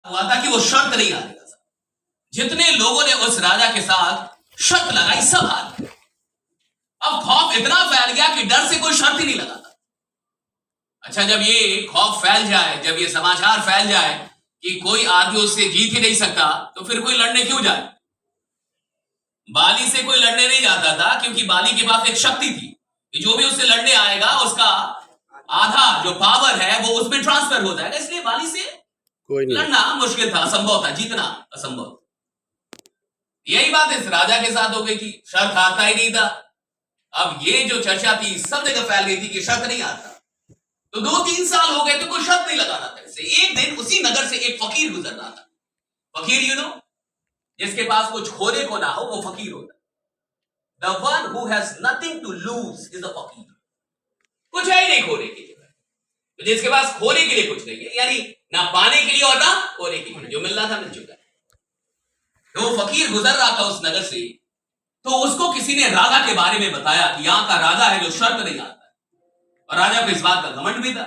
हुआ था कि वो शर्त नहीं हारेगा। जितने लोगों ने उस राजा के साथ शर्त लगाई सब हार गए। अब खौफ इतना फैल गया कि डर से कोई शर्त ही नहीं लगाता। अच्छा, जब ये खौफ फैल जाए, जब ये समाचार फैल जाए कि कोई आदमी उससे जीत ही नहीं सकता, तो फिर कोई लड़ने क्यों जाए? बाली से कोई लड़ने नहीं जाता था क्योंकि बाली के पास एक शक्ति थी कि जो भी उससे लड़ने आएगा उसका आधा जो पावर है वो उसमें ट्रांसफर हो जाएगा। इसलिए बाली से कोई लड़ना मुश्किल था, असंभव था, जीतना असंभव। यही बात इस राजा के साथ हो गई थी, शर्त हारता ही नहीं था। अब ये जो चर्चा थी सब जगह फैल गई थी कि शर्त नहीं आता। तो 2-3 साल हो गए तो कोई शर्त नहीं लगाना था इसे। एक दिन उसी नगर से एक फकीर गुजर रहा था। फकीर जिसके पास कुछ खोने को ना हो वो फकीर होता है। The one who has nothing to lose is a फकीर। कुछ है ही नहीं खोने के लिए, तो जिसके पास खोने के लिए कुछ नहीं है, यानी ना पाने के लिए और ना खोने के लिए, जो मिल रहा था मिल चुका है। तो वो फकीर गुजर रहा था उस नगर से, तो उसको किसी ने राजा के बारे में बताया कि यहां का राजा है जो शर्त नहीं आता है, और राजा को इस बात का घमंड भी था।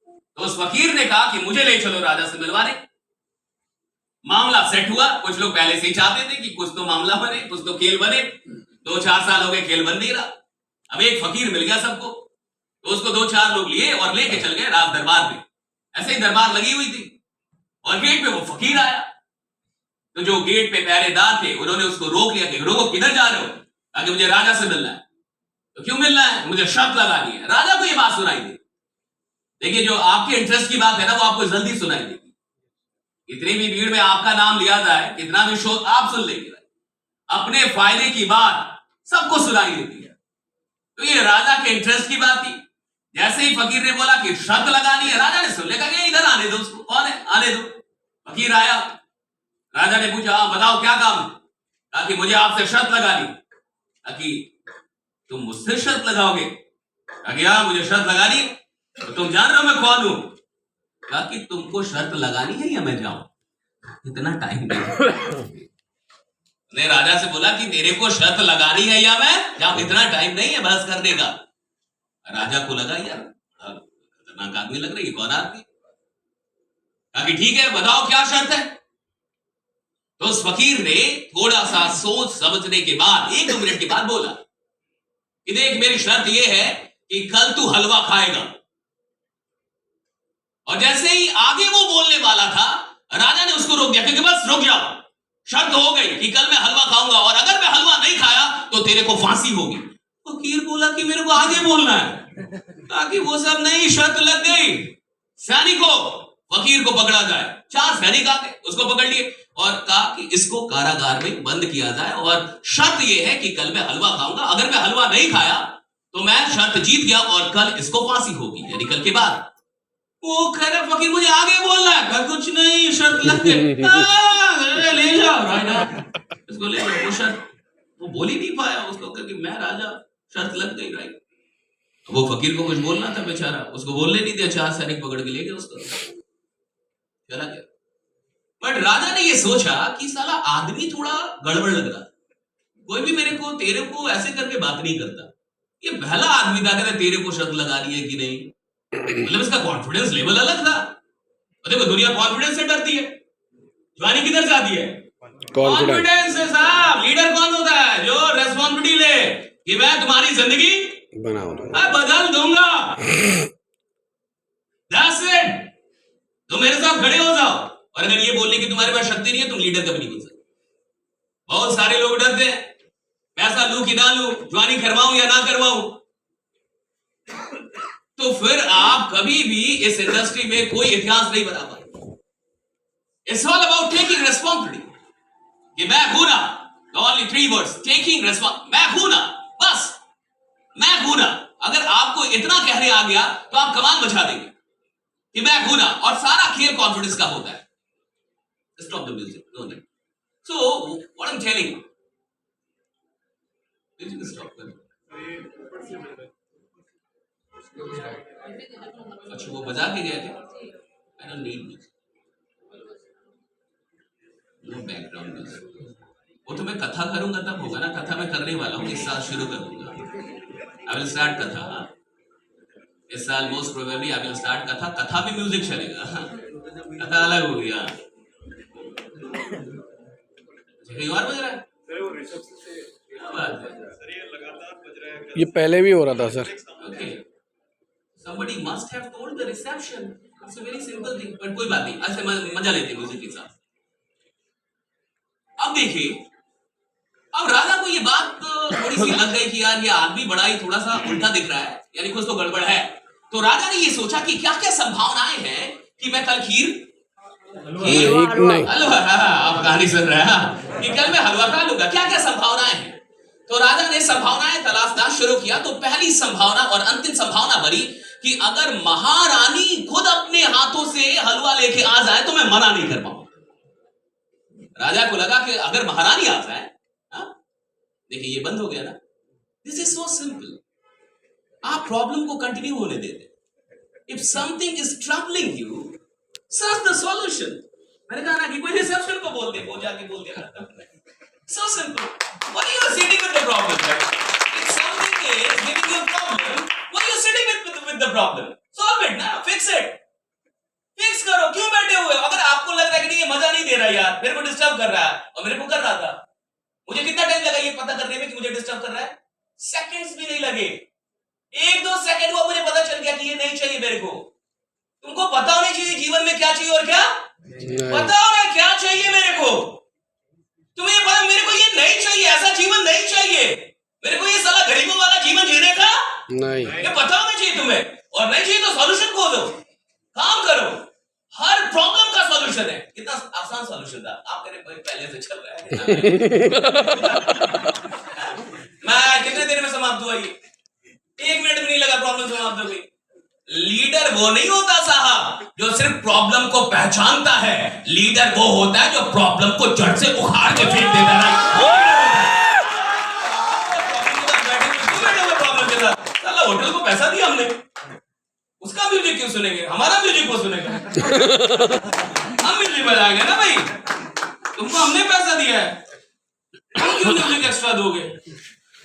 तो उस फकीर ने कहा कि मुझे ले चलो राजा से मिलवाने। मामला सेट हुआ। कुछ लोग पहले से ही चाहते थे कि कुछ तो मामला बने, कुछ तो खेल बने। 2-4 साल हो गए, खेल बन नहीं रहा। अब एक फकीर मिल गया सबको, तो उसको 2-4 लोग लिए और लेके चल गए राज दरबार में। ऐसे ही दरबार लगी हुई थी और गेट पे वो फकीर आया। तो जो गेट पे पहरेदार थे उन्होंने उसको रोक लिया कि रोको, किधर जा रहे हो? ताकि मुझे राजा से मिलना है। तो क्यों मिलना है? मुझे शर्त लगानी है। राजा को ये बात सुनाई दी। देखिए, जो आपके इंटरेस्ट की बात है ना वो आपको जल्दी सुनाई देगी। इतनी भी भीड़ में आपका नाम लिया जाए, कितना भी शोध आप सुन लेंगे, अपने फायदे की बात सबको सुनाई देती है। तो ये राजा के इंटरेस्ट की बात थी। जैसे ही फकीर ने बोला कि शर्त लगानी है, राजा ने सुन लिया कि इधर आने दो उसको। कौन है? आने दो। फकीर आया। राजा ने पूछा, हाँ बताओ क्या काम है? कहा कि मुझे आपसे शर्त लगानी। कि तुम मुझसे शर्त लगाओगे? कहा कि हाँ मुझे शर्त लगानी। तो तुम जान रहे हो मैं कौन हूं? कहा कि तुमको शर्त लगानी है या मैं जाऊं? इतना टाइम नहीं। राजा से बोला कि तेरे को शर्त लगानी है या मैं जाऊं? इतना टाइम नहीं है बहस करने का। राजा को लगा यार खतरनाक आदमी लग रही है, कौन आदमी? कहा कि ठीक है बताओ क्या शर्त है। तो उस फकीर ने थोड़ा सा सोच समझने के बाद 1-2 मिनट के बाद बोला कि देख, मेरी शर्त यह है कि कल तू हलवा खाएगा। और जैसे ही आगे वो बोलने वाला था, राजा ने उसको रोक दिया क्योंकि बस रुक जाओ, शर्त हो गई कि कल मैं हलवा खाऊंगा और अगर मैं हलवा नहीं खाया तो तेरे को फांसी होगी। फकीर बोला कि मेरे को आगे बोलना है। ताकि वो सब नहीं, शर्त लग गई। सैनिकों, फकीर को पकड़ा जाए। 4 सैनिक आ गए, उसको पकड़ लिए और कहा कि इसको कारागार में बंद किया जाए और शर्त यह है कि कल मैं हलवा खाऊंगा, अगर मैं हलवा नहीं खाया तो मैं शर्त जीत गया और कल इसको फांसी होगी, यानी कल के बाद। वो कह रहा फकीर मुझे आगे बोलना है। कहा कुछ नहीं, शर्त लग गई। ले जाओ इसको, ले जाओ। वो शर्त वो बोल ही नहीं पाया। उसको कहा कि मैं राजा, शर्त लग गई। राइट। वो फकीर को कुछ बोलना था बेचारा, उसको बोलने नहीं दिया। 4 सैनिक पकड़ के ले गए उसको, चला गया। बट राजा ने ये सोचा कि साला आदमी थोड़ा गड़बड़ लग रहा, कोई भी मेरे को तेरे को ऐसे करके बात नहीं करता। ये पहला आदमी था, कहता तेरे को शर्त लगानी है कि नहीं। मतलब इसका कॉन्फिडेंस लेवल अलग था। देखो दुनिया कॉन्फिडेंस से डरती है, जवानी किधर से आती है? कॉन्फिडेंस से। साहब लीडर कौन होता है? जो रेस्पॉन्सिबिलिटी ले कि मैं तुम्हारी जिंदगी बदल दूंगा। That's it। तुम मेरे साथ खड़े हो जाओ, और अगर ये बोलने की तुम्हारे पास शक्ति नहीं है तुम लीडर कभी नहीं बन सकते। बहुत सारे लोग डरते हैं, पैसा लूं कि ना लूं, जवानी करवाऊं या ना करवाऊं। तो फिर आप कभी भी इस इंडस्ट्री में कोई इतिहास नहीं बना पाए। It's all about taking responsibility. मैं हूं ना, ओनली 3 वर्ड्स, टेकिंग रिस्पॉन्सिबिलिटी। मैं हूं ना, बस मैं हूं ना। अगर आपको इतना कहने आ गया तो आप कमान बचा देंगे कि मैं हूं ना, और सारा खेल कॉन्फिडेंस का होता है। Stop the music, no need. So what I am telling, music stop कर। अच्छा वो बजा के गए थे। I don't need music, no background music. वो तो मैं कथा करूंगा तब होगा ना। कथा मैं करने वाला हूँ, इस साल शुरू कर दूंगा। आई विल स्टार्ट कथा। इस साल most probably I will start कथा। कथा भी म्यूजिक चलेगा। अलग हो गया। कहीं और बज रहा है? क्या बात है? ये पहले भी हो रहा था sir. Okay. Somebody must have told the reception. It's a very simple thing. But कोई बात नहीं, ऐसे मजा लेते हैं म्यूजिक के साथ। अब देखिए, अब राजा को ये बात थोड़ी सी लग गई कि यार ये आदमी बड़ा ही थोड़ा सा उल्टा दिख रहा है, यानी कुछ तो गड़बड़ है। तो राजा ने ये सोचा कि क्या क्या संभावनाएं हैं कि मैं कल हलवा, आप कहानी सुन रहे हैं कि कल मैं हलवा खा लूंगा। क्या क्या संभावनाएं हैं? तो राजा ने संभावनाएं तलाशना शुरू किया। तो पहली संभावना और अंतिम संभावना बनी कि अगर महारानी खुद अपने हाथों से हलवा लेके आ जाए तो मैं मना नहीं कर पाऊंगा। राजा को लगा कि अगर महारानी आ जाए, देखिए ये बंद हो गया ना। This is so simple. आप प्रॉब्लम को कंटिन्यू होने देते। If something is troubling you, search the solution. मैंने कहा ना कि कोई रिसेप्शन को बोल दे, वो जाके बोल देना। So simple. Why are you sitting with the problem? Right? If something is giving you a problem, why are you sitting with the problem? Solve it ना, fix it. Fix करो। क्यों बैठे हुए? अगर आपको लग रहा है कि नहीं ये मजा नहीं दे रहा यार, मेरे को डिस्टर्ब कर रहा है, और मेरे को कर रहा था, मुझे कितना टाइम लगा ये पता करने में कि मुझे डिस्टर्ब कर रहा है? सेकंड्स भी नहीं लगे। 1-2 सेकंड हुआ, मुझे पता चल गया कि ये नहीं चाहिए मेरे को। तुमको पता होना चाहिए जीवन में क्या चाहिए और क्या पता होना क्या चाहिए मेरे को। तुम्हें ये पता मेरे को ये नहीं चाहिए, ऐसा जीवन नहीं चाहिए मेरे को, ये साला गरीबों वाला जीवन जीने का नहीं, ये पता होना चाहिए तुम्हें। और नहीं चाहिए तो सॉल्यूशन खोजो, काम करो। हर प्रॉब्लम का सॉल्यूशन है। कितना आसान सॉल्यूशन था, आप मेरे पहले से चल रहा है। मैं कितने देर में समाप्त हुआ ये? 1 मिनट भी नहीं लगा, प्रॉब्लम समाप्त हो गई। लीडर वो नहीं होता साहब जो सिर्फ प्रॉब्लम को पहचानता है। लीडर वो होता है जो प्रॉब्लम को जड़ से उखाड़ के फेंक देता है। प्रॉब्लम के साथ साला होटल को पैसा दिया हमने, उसका म्यूजिक क्यों सुनेंगे? हमारा म्यूजिक को सुनेगा। हम म्यूजिक बजाएंगे ना भाई, तुमको हमने पैसा दिया है, हम क्यों म्यूजिक एक्स्ट्रा दोगे?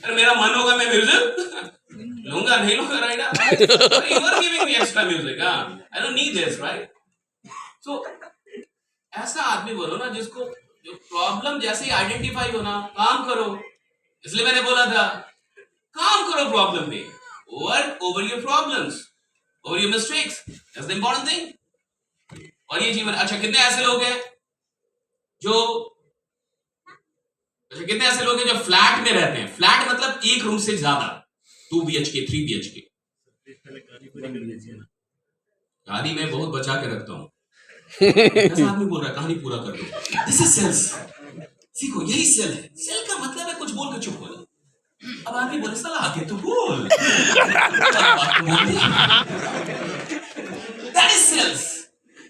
अरे मेरा मन होगा मैं म्यूजिक लूंगा, नहीं लूंगा, right? You are giving me extra music, I don't need this, right? So ऐसा आदमी बोलो ना जिसको जो प्रॉब्लम जैसे ही आइडेंटिफाई होना, काम करो। इसलिए मैंने बोला था काम करो प्रॉब्लम पे, work over your problems, over your mistakes, that's the important thing. और ये जीवन। अच्छा, कितने ऐसे लोग हैं जो फ्लैट में रहते हैं? फ्लैट मतलब एक रूम से ज्यादा, 2 BHK 3 BHK। गाड़ी में बहुत बचा के रखता हूँ। ऐसा आदमी बोल रहा है कहानी पूरा कर दो। This is sales. सीखो, यही सेल है। सेल का मतलब है कुछ बोल के चुप हो जाओ। अब आदमी बोले साला आगे तो बोल। That is sales.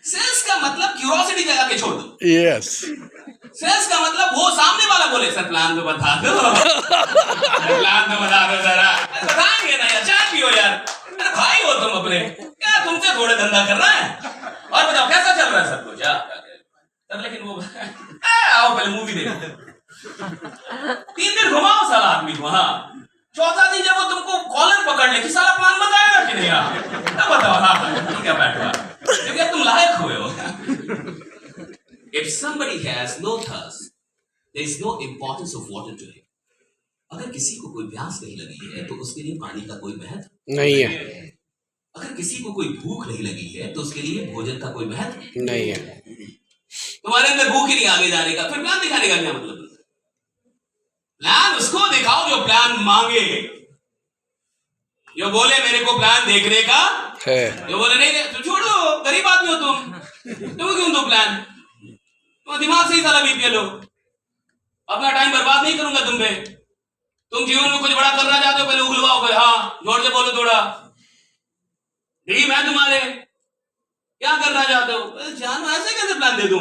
सेल्स का मतलब क्यूरियोसिटी जगा के छोड़ दो। यस। सेल्स का मतलब वो सामने वाला बोले सर प्लान तो बता दो, प्लान तो बता दो जरा। बताएंगे ना यार, चाय पियो यार। अरे भाई हो तुम अपने, क्या तुमसे थोड़े धंधा करना है? और बताओ कैसा चल रहा है सब कुछ? सर लेकिन वो आओ पहले मूवी देखो। 3 दिन घुमाओ साला आदमी को। हाँ, चौथा दिन जब वो तुमको कॉलर पकड़ ले कि साला प्लान बताएगा कि नहीं यार, तब बताओ हाँ ठीक है बैठो, क्योंकि तुम लायक हुए हो। If somebody has no thirst, there is no importance of water to him. अगर किसी को कोई प्यास नहीं लगी है तो उसके लिए पानी का कोई महत्व नहीं है। अगर किसी को कोई भूख नहीं लगी है तो उसके लिए भोजन का कोई महत्व नहीं है। तुम्हारे अंदर भूख ही नहीं आगे जाने का, फिर प्लान दिखाने का क्या मतलब? प्लान उसको दिखाओ जो प्लान मांगे, जो बोले मेरे को प्लान देखने का है, जो बोले नहीं तो छोड़ो, गरीब आदमी हो तुम क्यों दो प्लान? तो दिमाग से ही साला बीपीएल हो। अपना टाइम बर्बाद नहीं करूंगा तुम पे। तुम जीवन में कुछ बड़ा करना चाहते हो, पहले उगलवाओ, हाँ जोर से बोलो थोड़ा। ड्रीम है तुम्हारे, क्या करना चाहते हो? जान ऐसे कैसे प्लान दे दूं?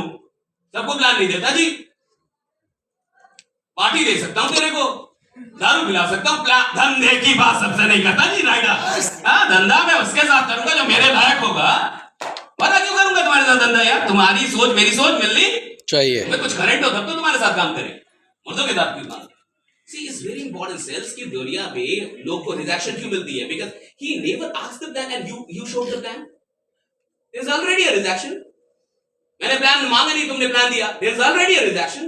सबको प्लान नहीं देता जी। पार्टी दे सकता हूं तेरे को, दारू पिला सकता हूं, प्लान धंधे की बात सबसे नहीं करता जी राइडा। हाँ, धंधा मैं उसके साथ करूंगा जो मेरे लायक होगा, वरना क्यों करूंगा तुम्हारे साथ धंधा यार? तुम्हारी सोच मेरी सोच मिलनी चाहिए। मैं कुछ करेंट हो तब तो तुम्हारे साथ काम करें, मुर्दों के साथ क्यों काम? See, it's very important. Sales की दुनिया में लोग को रिजेक्शन क्यों मिलती है? Because he never asked the plan and you showed the plan. There's already a rejection. मैंने प्लान मांगा नहीं, तुमने प्लान दिया, there is already a rejection.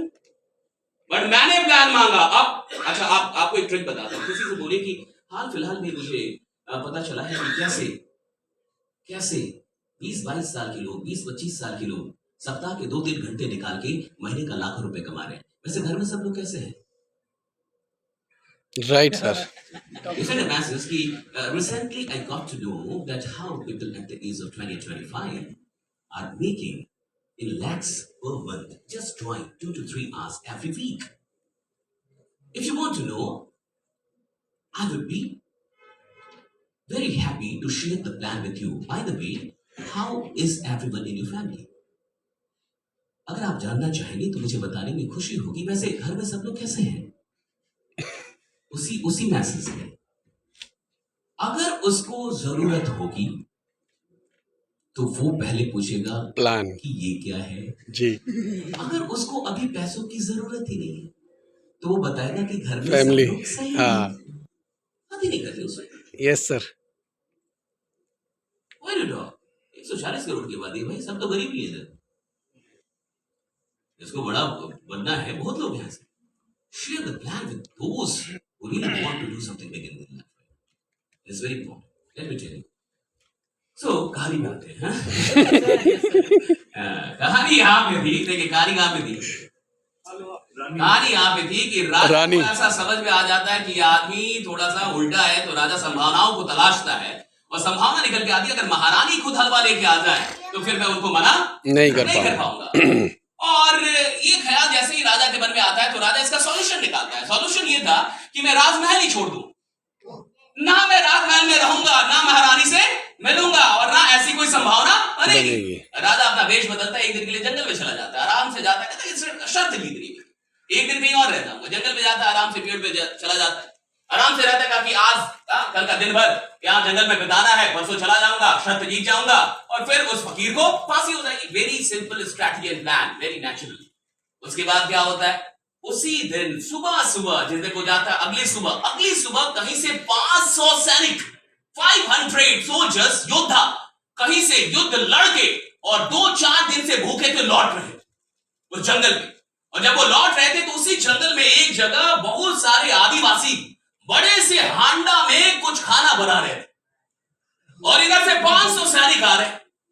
But मैंने प्लान मांगा। अब अच्छा, आपको एक ट्रिक बताता हूँ। किसी से बोले कि हाल फिलहाल में मुझे पता चला है कि कैसे 20-22 साल के लोग, 20-25 साल के लोग सप्ताह के 2-3 घंटे निकाल के महीने का लाखों रुपए कमा रहे हैं। वैसे घर में सब लोग कैसे हैं? Right sir. You sent a message कि recently I got to know that how people at the age of 20-25 are making in lakhs per month just drawing 2 to 3 hours every week. If you want to know, I would be very happy to share the plan with you. By the way, how is everyone in your family? अगर आप जानना चाहेंगे तो मुझे बताने में खुशी होगी। वैसे घर में सब लोग कैसे हैं? उसी मैसेज में अगर उसको जरूरत होगी तो वो पहले पूछेगा प्लान कि ये क्या है जी। अगर उसको अभी पैसों की जरूरत ही नहीं है तो वो बताएगा कि घर में फैमिली, सब लोग सही हाँ, अभी नहीं करते उसमें। Yes sir. 140 करोड़ की आबादी है भाई, सब तो गरीब ही है। इसको बड़ा बनना है, बहुत लोग हैं। Share the plan with those who really want to do something big in their life. It's very important. Let me tell you. So, कहानी में आते हैं। कहानी यहाँ पे थी, देखिए कहानी कहाँ पे थी? कहानी यहाँ पे थी कि रानी को ऐसा समझ में आ जाता है कि आदमी थोड़ा सा उल्टा है, तो राजा संभावनाओं को तलाशता है और संभावना निकल के आती है अगर महारानी खुद हलवा लेके आ जाए तो फिर मैं उनको मना नहीं कर पाऊंगा। और ये ख्याल जैसे ही राजा के मन में आता है तो राजा इसका सॉल्यूशन निकालता है। सॉल्यूशन ये था कि मैं राजमहल ही छोड़ दूं, ना मैं राजमहल में रहूंगा, ना महारानी से मिलूंगा और ना ऐसी कोई संभावना बनेगी। राजा अपना वेश बदलता है, एक दिन के लिए जंगल में चला जाता है, आराम से जाता है, कहता है शर्त ली थी एक दिन कहीं और रहता हूँ। जंगल में जाता है, आराम से पेड़ पे चला जाता है, आराम से रहता है कि आज कल का दिन भर यहाँ जंगल में बिताना है, परसों चला जाऊंगा, शर्त जीत जाऊंगा और फिर उस फकीर को फांसी हो जाएगी। Very simple strategy and plan, very natural. उसके बाद क्या होता है? उसी दिन सुबह जिस दिन को जाता है, अगली सुबह कहीं से 500 सैनिक, 500 सोल्जर्स, योद्धा कहीं से युद्ध लड़के और 2-4 दिन से भूखे थे लौट रहे उस जंगल में। और जब वो लौट रहे थे तो उसी जंगल में एक जगह बहुत सारे आदिवासी बड़े से हांडा में कुछ खाना बना रहे थे और इधर से 500 सैनिक आ रहे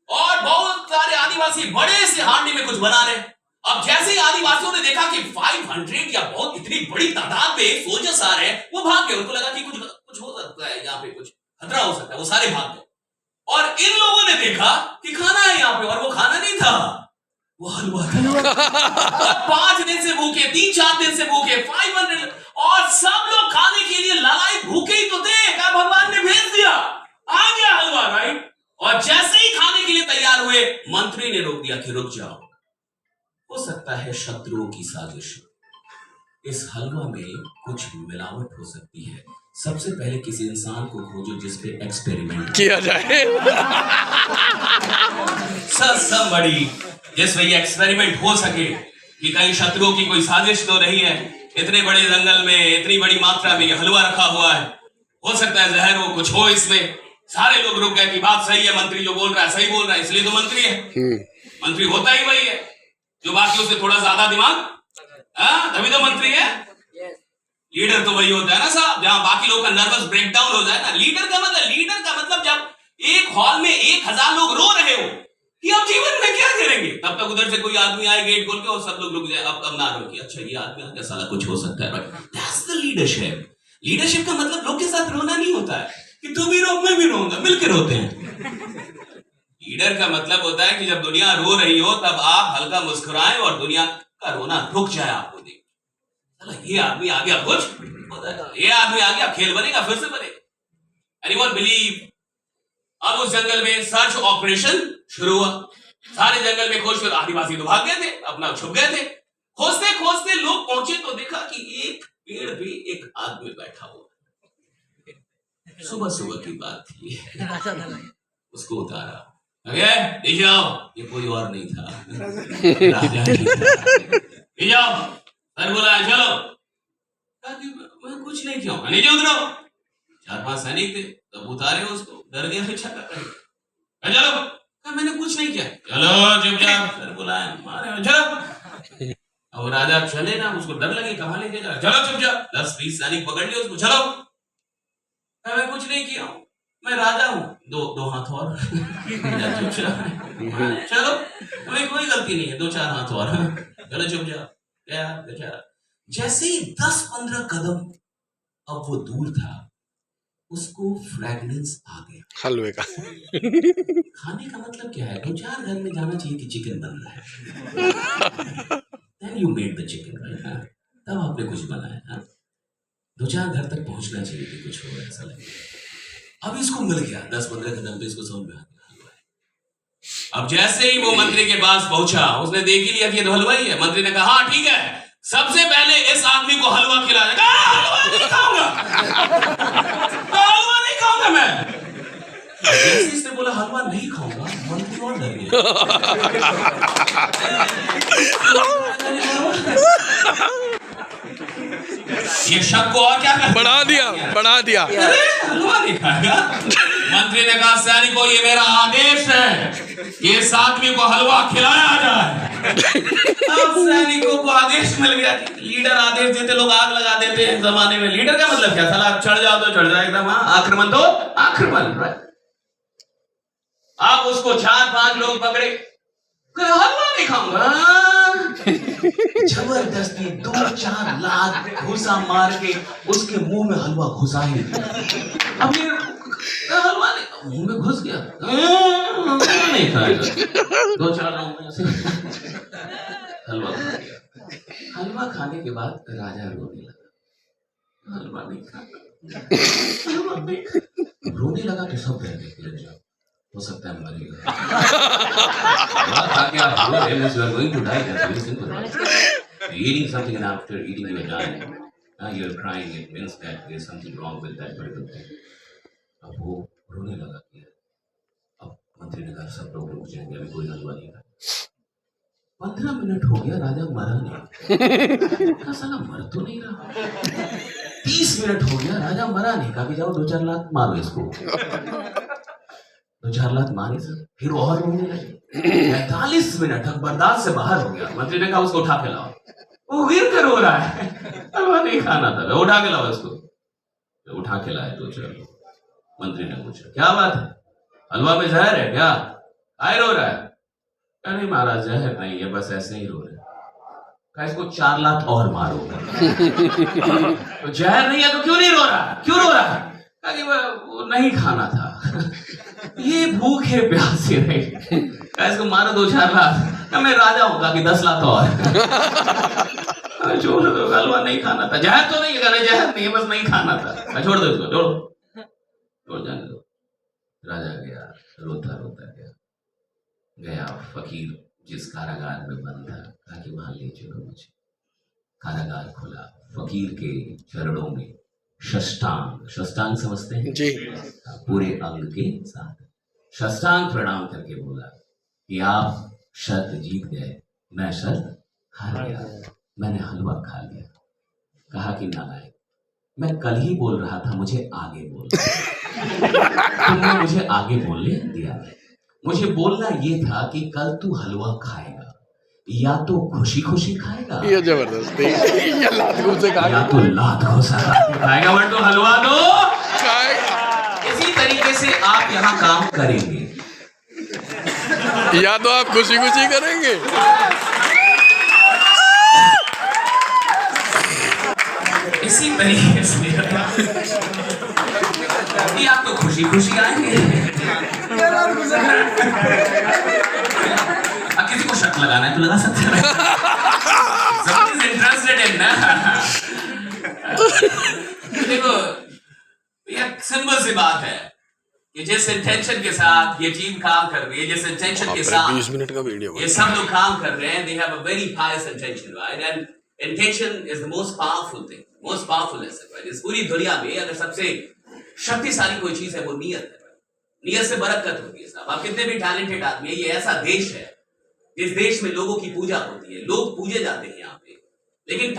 और बहुत सारे आदिवासी बड़े से हांडे में कुछ बना रहे। अब जैसे ही आदिवासियों ने देखा कि 500 या बहुत इतनी बड़ी तादाद में सोल्जर्स आ रहे हैं, वो भाग गए। उनको लगा कि कुछ हो सकता है, यहाँ पे कुछ खतरा हो सकता है, वो सारे भाग गए। और इन लोगों ने देखा कि खाना है यहाँ पे और वो खाना नहीं था, वो हलवा था। 5 दिन से भूखे, 3-4 दिन से भूखे, 500 और सब लोग खाने के लिए लड़ाई भूखे ही तो थे। क्या भगवान ने भेज दिया, आ गया हलवा, राइट? और जैसे ही खाने के लिए तैयार हुए, मंत्री ने रोक दिया कि रुक जाओ, हो सकता है शत्रुओं की साजिश, इस हलवा में कुछ मिलावट हो सकती है। सबसे पहले किसी इंसान को खोजो जिस पे एक्सपेरिमेंट किया जाए। somebody जिस पे ये एक्सपेरिमेंट हो सके कि कहीं शत्रुओं की कोई साजिश तो नहीं है। इतने बड़े जंगल में इतनी बड़ी मात्रा में ये हलवा रखा हुआ है, हो सकता है जहर हो, कुछ हो इसमें। सारे लोग रुक गए कि बात सही है, मंत्री जो बोल रहा है सही बोल रहा है, इसलिए तो मंत्री है। मंत्री होता ही वही है जो बाकियों से थोड़ा ज्यादा दिमाग, तभी तो मंत्री है। लीडर तो वही होता है ना साहब, जहां बाकी लोग का नर्वस ब्रेकडाउन हो जाए ना। लीडर का मतलब जब एक हॉल में 1000 लोग रो रहे हो कि अब जीवन में क्या करेंगे, तब तक उधर से कोई आदमी आए गेट खोल के और सब लोग रुक जाए। अब ना रोके, अच्छा ये आदमी आ गया, साला कुछ हो सकता है। That's the leadership. लीडरशिप का मतलब लोग के साथ रोना नहीं होता है कि तू भी रो मैं भी रोऊंगा, मिलकर रोते हैं। लीडर का मतलब होता है कि जब दुनिया रो रही हो तब आप हल्का मुस्कुराएं और दुनिया का रोना रुक जाए आपको देख। ये आदमी आ गया, कुछ ये आदमी आ गया, खेल बनेगा, फिर से बनेगा। Anyone believe? अब उस जंगल में सर्च ऑपरेशन शुरू हुआ। सारे जंगल में खोज, आदिवासी तो भाग गए थे, अपना छुप गए थे। खोजते खोजते लोग पहुंचे तो देखा कि एक पेड़ पे एक आदमी बैठा हुआ। सुबह की बात थी। उसको उतारा, अरे जाओ, ये कोई और नहीं था, राजा ही था। जाओ, सर बोला चलो, मैं कुछ नहीं किया, नीचे उतरो। 4-5 सैनिक थे, तब उतारे उसको, डर गया, फिर चलो मैंने कुछ नहीं किया। चलो चुपचाप, सर बुलाए मारे चलो। और राजा चले ना, उसको डर लगे कहाँ लेके जा, चलो चुपचाप। 10-20 सैनिक पकड़ लिए उसको, चलो। मैं कुछ नहीं किया हूँ, मैं राजा हूँ। दो हाथ और। चुपचाप चलो, तुम्हें कोई गलती नहीं है, 2-4 हाथ और। चलो चुपचाप। बेचारा जैसे ही 10-15 कदम अब वो दूर था, उसको फ्रैग्रेंस आ गया हलवे का। खाने का मतलब क्या है, 2-4 घर में जाना चाहिए कि चिकन बन रहा है। Then you made the chicken, right? हाँ? तब आपने कुछ बनाया। हाँ? 2-4 घर तक पहुंचना चाहिए कि कुछ हो, ऐसा लगे। अब इसको मिल गया 10-15 कदम पे, इसको समझ में आ गया। अब जैसे ही वो मंत्री के पास पहुंचा, उसने देख ही लिया कि ये तो हलवा ही है। मंत्री ने कहा हाँ ठीक है, सबसे पहले इस आदमी को हलवा खिला देगा। हलवा नहीं खाऊंगा, हलवा नहीं खाऊंगा मैं। जैसे इसने बोला हलवा नहीं खाऊंगा, मंत्री और डर गया। ये शक को और क्या कर बढ़ा दिया। हलवा नहीं खाएगा। मंत्री ने कहा सैनिकों, ये मेरा आदेश है कि इस आदमी को हलवा खिलाया जाए। अब सैनिकों को आदेश मिल गया। लीडर आदेश देते, लोग आग लगा देते हैं जमाने में। लीडर का मतलब क्या, साला चढ़ जाओ तो चढ़ जाए एकदम। आक्रमण तो आक्रमण। अब उसको 4-5 लोग पकड़े, हलवा नहीं खाऊंगा। जबरदस्ती 2-4 लात घुसा मार के उसके मुंह में हलवा घुसा ही। अब ये हलवा मुंह में घुस गया, नहीं खाएगा। 2-4 लोग हलवा खा गया। हलवा खाने के बाद राजा रोने लगा, हलवा नहीं खाता, हलवा नहीं। रोने लगा तो सब रह गए, हो सकता है मरेगा। Eating something and after eating you are dying. Now you are crying. It means that there is something wrong with that particular thing. अब वो रोने लगा कि अब मंत्री ने कहा सब लोग रुक जाएंगे, अभी कोई हलवा नहीं खाएगा। 15 मिनट हो गया, राजा मरा नहीं। कहा साला मर तो नहीं रहा। 30 मिनट हो गया, राजा मरा नहीं। कहा कि जाओ 2-4 लात मारो इसको। 2-4 लात मारी सर, फिर और रोने लगे। 45 मिनट तक बर्दाश्त से बाहर हो गया। मंत्री ने कहा उसको उठा के लाओ। वो गिर कर रो रहा है, हलवा नहीं खाना था। उठा के लाओ इसको। उठा के लाए 2-4 लोग। मंत्री ने पूछा क्या बात है, हलवा में जहर है क्या, आए रो रहा है? नहीं महाराज जहर नहीं है, बस ऐसे ही रो रहे। कहा इसको 4 लात और मारो। तो जहर नहीं है तो क्यों नहीं रो रहा, क्यों रो रहा है? कहा कि वो नहीं खाना था, ये भूखे प्यासे रहे। कहा इसको मारो 2-4 लात। मैं राजा होगा कि 10 लात और। छोड़ दो, हलवा नहीं खाना था, जहर तो नहीं है, जहर नहीं है, बस नहीं खाना था। छोड़ दो इसको, छोड़ जाने दो। राजा गया, रोता रोता गया फकीर जिस कारागार में बंद था, कहा कि वहां ले चलो मुझे। कारागार खोला, फकीर के चरणों में शष्टांग समझते हैं जी, पूरे अंग के साथ शष्टांग प्रणाम करके बोला कि आप शर्त जीत गए, मैं शर्त हार गया, मैंने हलवा खा लिया। कहा कि नालायक, मैं कल ही बोल रहा था मुझे आगे बोल। तुमने मुझे आगे बोलने दिया। मुझे बोलना ये था कि कल तू हलवा खाएगा, या तो खुशी खुशी खाएगा, ये जबरदस्ती, ये लात घुसे खाएगा, या तो लात घुसा खाएगा, बट तो हलवा तो खाएगा। इसी तरीके से आप यहाँ काम करेंगे, या तो आप खुशी खुशी करेंगे, इसी तरीके से आप तो खुशी खुशी आएंगे। अब किसी को शक लगाना है तो लगा सकते हैं, इंटरेस्टेड इन ना। देखो ये सिंपल सी बात है कि जिस इंटेंशन के साथ ये टीम काम कर रही है, जिस इंटेंशन के साथ 20 मिनट का वीडियो ये सब लोग काम कर रहे हैं, they have a very pious intention, right? And intention is the most powerful thing, most powerful asset, right? इस पूरी दुनिया में अगर सबसे शक्तिशाली कोई चीज है वो नियत है। नियत से बरकत होती है साहब। आप कितने भी टैलेंटेड आदमी है, ये ऐसा देश है जिस देश में लोगों की पूजा होती है, लोग पूजे जाते हैं यहाँ पे, लेकिन